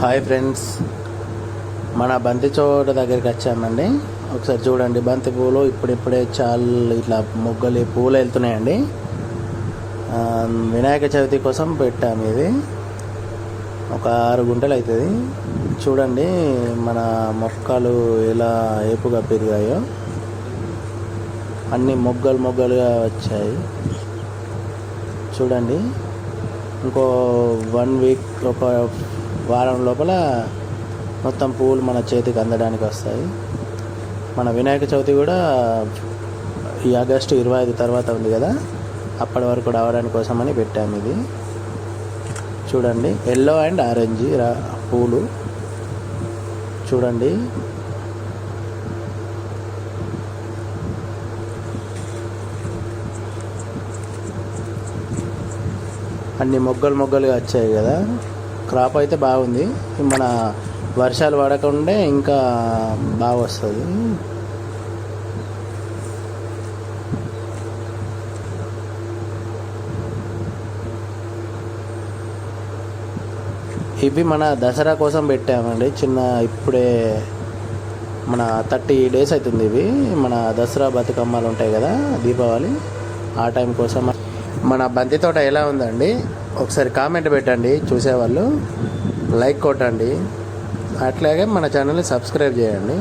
Hi friends, మన బంతి చోట దగ్గరికి వచ్చామండి. ఒకసారి చూడండి, బంతి పూలు ఇప్పుడిప్పుడే చాలా ఇట్లా మొగ్గలు పూలు వెళ్తున్నాయండి. వినాయక చవితి కోసం పెట్టాము. ఇది ఒక 6 గుంటలు అవుతుంది. చూడండి మన మొక్కలు ఎలా ఏపుగా పెరిగాయో, అన్నీ మొగ్గలుగా వచ్చాయి. చూడండి, ఇంకో 1 వీక్, ఒక వారం లోపల మొత్తం పూలు మన చేతికి అందడానికి వస్తాయి. మన వినాయక చవితి కూడా ఈ ఆగస్టు 25 తర్వాత ఉంది కదా, అప్పటి వరకు రావడానికి కోసమని పెట్టాము. ఇది చూడండి, ఎల్లో అండ్ ఆరెంజ్ పూలు చూడండి. అన్ని మొగ్గలుగా వచ్చాయి కదా. క్రాప్ అయితే బాగుంది. మన వర్షాలు పడకుండా ఇంకా బాగా వస్తుంది. ఇవి మన దసరా కోసం పెట్టామండి. ఇప్పుడే మన 30 days అవుతుంది. ఇవి మన దసరా బతుకమ్మలు ఉంటాయి కదా, దీపావళి, ఆ టైం కోసం. మన బంతి తోట ఎలా ఉందండి ఒకసారి కామెంట్ పెట్టండి. చూసేవాళ్ళు లైక్ కొట్టండి, అట్లాగే మన ఛానల్ని సబ్స్క్రైబ్ చేయండి.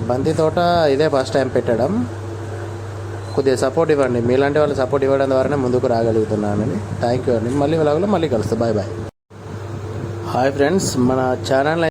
బంతి తోట ఇదే ఫస్ట్ టైం పెట్టడం. కొద్దిగా సపోర్ట్ ఇవ్వండి. మీలాంటి వాళ్ళు సపోర్ట్ ఇవ్వడం ద్వారానే ముందుకు రాగలుగుతున్నానండి. థ్యాంక్ యూ అండి. మళ్ళీ కలుస్తాం. Bye bye. హాయ్ ఫ్రెండ్స్, మన ఛానల్